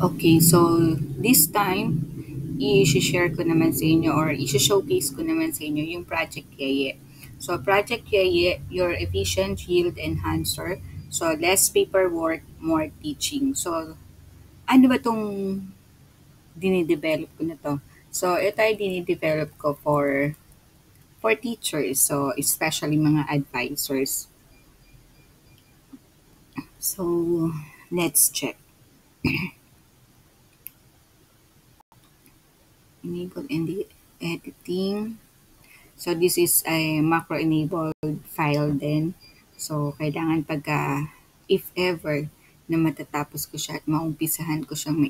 Okay, so this time, i-share ko naman sa inyo or i-showcase ko naman sa inyo yung Project Yeye. So, Project Yeye, your efficient yield enhancer. So, less paperwork, more teaching. So, ano ba tong dinidevelop ko na to? So, ito ay dinidevelop ko for teachers. So, especially mga advisors. So, let's check. Enable editing. So, this is a macro-enabled file din. So, kailangan pagka, if ever, na matatapos ko siya at maumpisahan ko siyang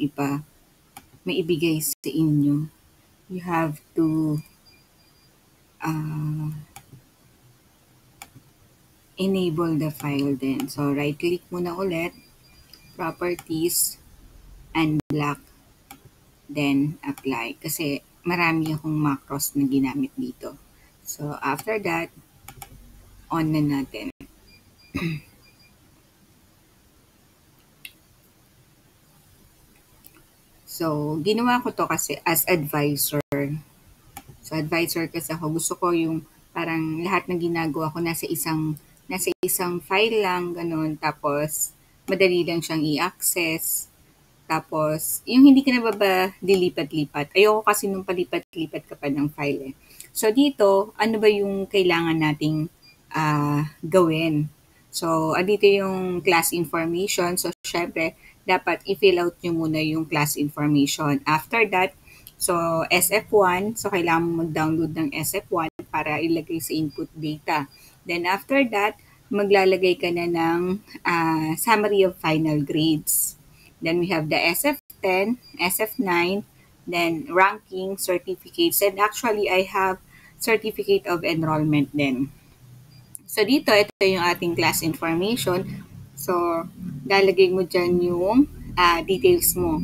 maibigay sa inyo, you have to uh, enable the file din. So, right-click muna ulit, properties, unblock, then apply. Kasi marami akong macros na ginamit dito. So, after that, on na natin. So, ginawa ko to kasi as advisor. So, advisor kasi ako. Gusto ko yung parang lahat ng ginagawa ko nasa isang file lang, ganun. Tapos, madali lang siyang i-access. Tapos, yung hindi ka na ba dilipat-lipat. Ayoko kasi nung palipat-lipat ka pa ng file eh. So, dito, ano ba yung kailangan nating gawin? So, dito yung class information. So, syempre, dapat i-fill out nyo muna yung class information. After that, so SF1, so kailangan mo mag-download ng SF1 para ilagay sa input data. Then after that, maglalagay ka na ng summary of final grades. Then we have the SF10, SF9, then ranking, certificates, and actually I have certificate of enrollment din. So dito, ito yung ating class information. So, lalagay mo dyan yung details mo.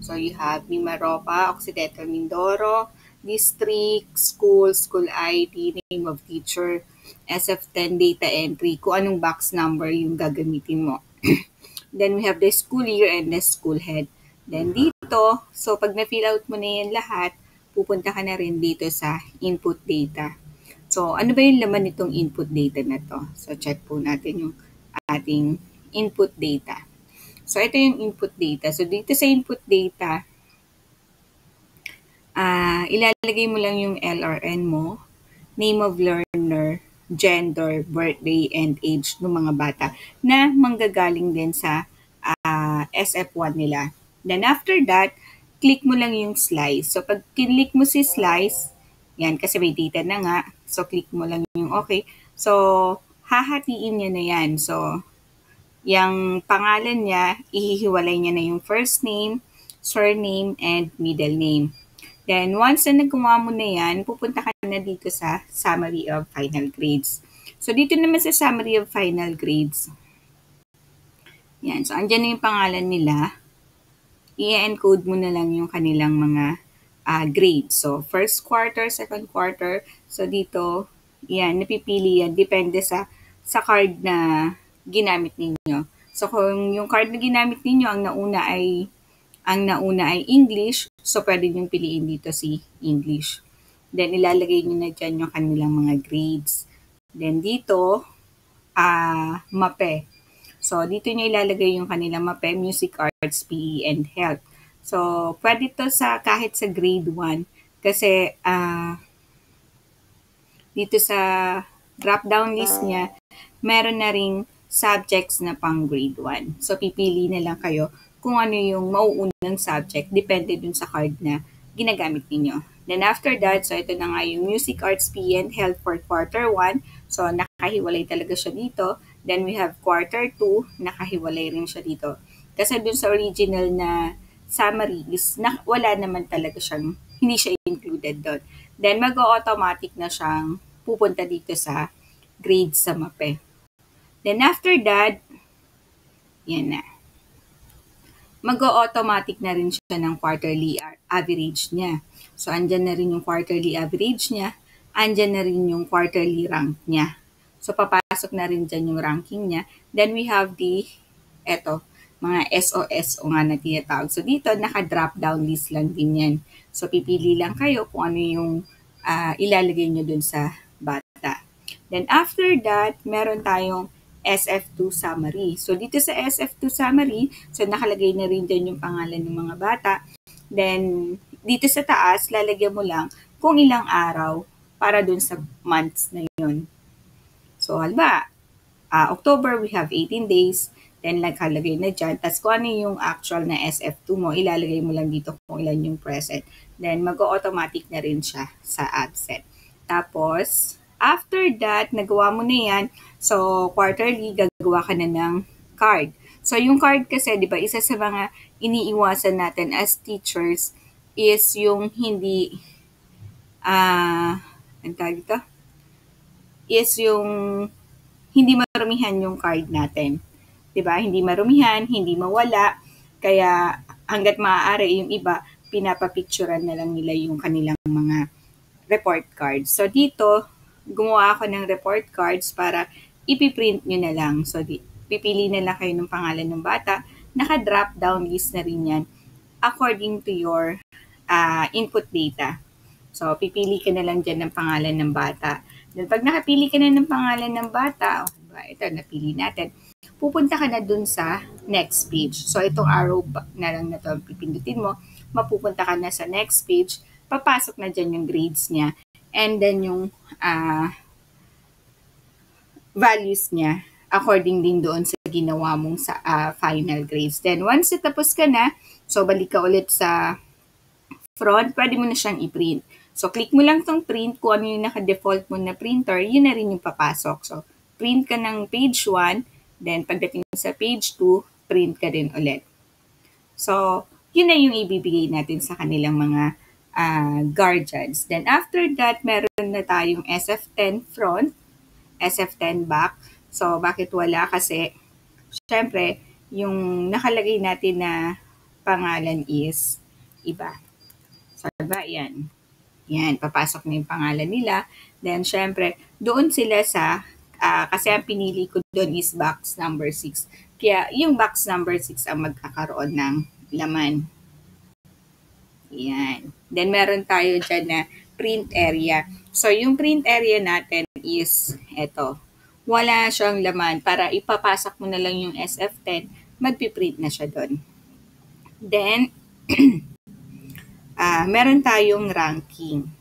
So, you have Mimaropa, Occidental Mindoro, district, school ID, name of teacher, SF10 data entry, kung anong box number yung gagamitin mo. Then, we have the school year and the school head. Then, dito, so pag na-fill out mo na yan lahat, pupunta ka na rin dito sa input data. So, ano ba yung laman nitong input data na to? So, check po natin yung ating input data. So, ito yung input data. So, dito sa input data, ilalagay mo lang yung LRN mo, name of learner, gender, birthday, and age ng mga bata na manggagaling din sa SF1 nila. Then, after that, click mo lang yung slice. So, pag click mo si slice, yan, kasi may data na nga. So, click mo lang yung okay. So, hahatiin niya na yan. So, yung pangalan niya, ihihiwalay niya na yung first name, surname, and middle name. Then, once na nagawa mo na yan, pupunta ka na dito sa summary of final grades. So, dito naman sa summary of final grades, yan. So, andyan na yung pangalan nila. I-encode mo na lang yung kanilang mga grades. So, first quarter, second quarter. So, dito, yan, napipili yan. Depende sa card na ginamit ninyo. So, kung yung card na ginamit ninyo, ang nauna ay English, so pwede nyo piliin dito si English. Then, ilalagay nyo na dyan yung kanilang mga grades. Then, dito, MAPE. So, dito nyo ilalagay yung kanilang MAPE, Music, Arts, PE, and Health. So, pwede to kahit sa grade 1 kasi dito sa drop-down list niya, meron na ring subjects na pang grade 1. So, pipili na lang kayo kung ano yung mauunang subject, depende dun sa card na ginagamit ninyo. Then after that, so ito na nga yung Music, Arts, PE, and Health for quarter 1. So, nakahiwalay talaga siya dito. Then we have quarter 2, nakahiwalay rin siya dito. Kasi dun sa original na summary is wala naman talaga siyang, hindi siya included doon. Then mag-automatic na siyang pupunta dito sa grades sa MAPE. Then after that, yan na. Mag-automatic na rin siya ng quarterly average niya. So, andyan na rin yung quarterly average niya. Andyan na rin yung quarterly rank niya. So, papasok na rin dyan yung ranking niya. Then, we have mga SOS o nga na tinatawag. So dito, naka-drop down list lang din yan. So pipili lang kayo kung ano yung ilalagay nyo dun sa bata. Then after that, meron tayong SF2 summary. So dito sa SF2 summary, so nakalagay na rin dyan yung pangalan ng mga bata. Then dito sa taas, lalagyan mo lang kung ilang araw para dun sa months na yun. So halimbawa, October, we have 18 days. Then, nagkalagay na dyan. Tapos, kung ano yung actual na SF2 mo, ilalagay mo lang dito kung ilan yung present. Then, mag-automatic na rin siya sa absent. Tapos, after that, nagawa mo na yan. So, quarterly, gagawa ka na ng card. So, yung card kasi, di ba, isa sa mga iniiwasan natin as teachers is yung hindi, ang tawag dito? Is yung hindi marumihan yung card natin. 'Di ba? Hindi marumihan, hindi mawala. Kaya hangga't maaari yung iba, pinapapicturean na lang nila yung kanilang mga report cards. So dito, gumawa ako ng report cards para ipiprint nyo na lang. So pipili na lang kayo ng pangalan ng bata. Naka-drop down list na rin yan according to your input data. So, pipili ka na lang dyan ng pangalan ng bata. Then, pag nakapili ka na ng pangalan ng bata, ito, napili natin, pupunta ka na dun sa next page. So, itong arrow na lang na ito, pipindutin mo, mapupunta ka na sa next page, papasok na dyan yung grades niya, and then yung values niya, according din doon sa ginawa mong sa final grades. Then, once tapos ka na, so, balik ka ulit sa front, pwede mo na siyang i-print. So, click mo lang tong print, kung ano yung naka-default mo na printer, yun na rin yung papasok. So, print ka ng page 1, then pagdating sa page 2, print ka din ulit. So, yun na yung ibibigay natin sa kanilang mga guardians. Then, after that, meron na tayong SF10 front, SF10 back. So, bakit wala? Kasi, syempre, yung nakalagay natin na pangalan is iba. So, diba? Yan, papasok na yung pangalan nila. Then, syempre, doon sila sa, kasi ang pinili ko doon is box number 6. Kaya, yung box number 6 ang magkakaroon ng laman. Yan. Then, meron tayo dyan na print area. So, yung print area natin is, eto. Wala siyang laman. Para ipapasok mo na lang yung SF10, magpiprint na siya doon. Then, meron tayong ranking.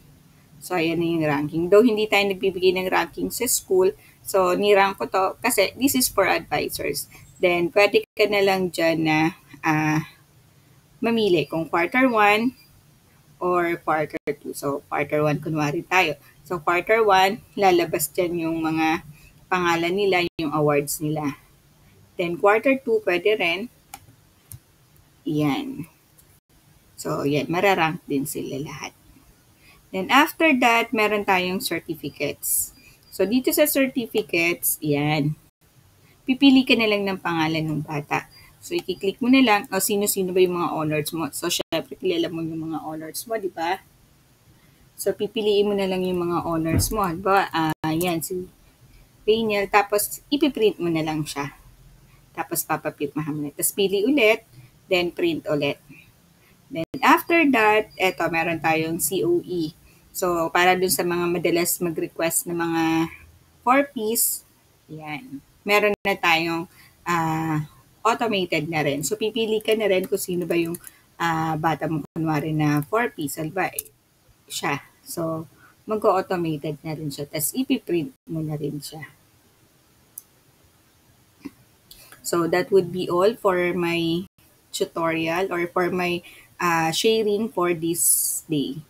So, ayan na yung ranking. Though hindi tayo nagbibigay ng ranking sa school, so nirank ko to kasi this is for advisors. Then, pwede ka na lang dyan na mamili kung quarter 1 or quarter 2. So, quarter 1 kunwari tayo. So, quarter 1, lalabas dyan yung mga pangalan nila, yung awards nila. Then, quarter 2, pwede rin. Yan. So, yan, mararank din sila lahat. Then, after that, meron tayong certificates. So, dito sa certificates, yan. Pipili ka na lang ng pangalan ng bata. So, i-click mo na lang, o sino-sino ba yung mga honors mo. So, syempre, kilala mo yung mga honors mo, di ba? So, pipiliin mo na lang yung mga honors mo. Diba? Yan, si Daniel. Tapos, ipiprint mo na lang siya. Tapos, papapirmahan mo na. Tapos, pili ulit, then print ulit. Then, after that, eto, meron tayong COE. So, para dun sa mga madalas mag-request ng mga 4-piece, yan. Meron na tayong automated na rin. So, pipili ka na rin kung sino ba yung bata mo kunwari na 4-piece. Alba, siya. So, mag-automated na rin siya. Tapos, ipiprint mo na rin siya. So, that would be all for my tutorial or for my sharing for this day.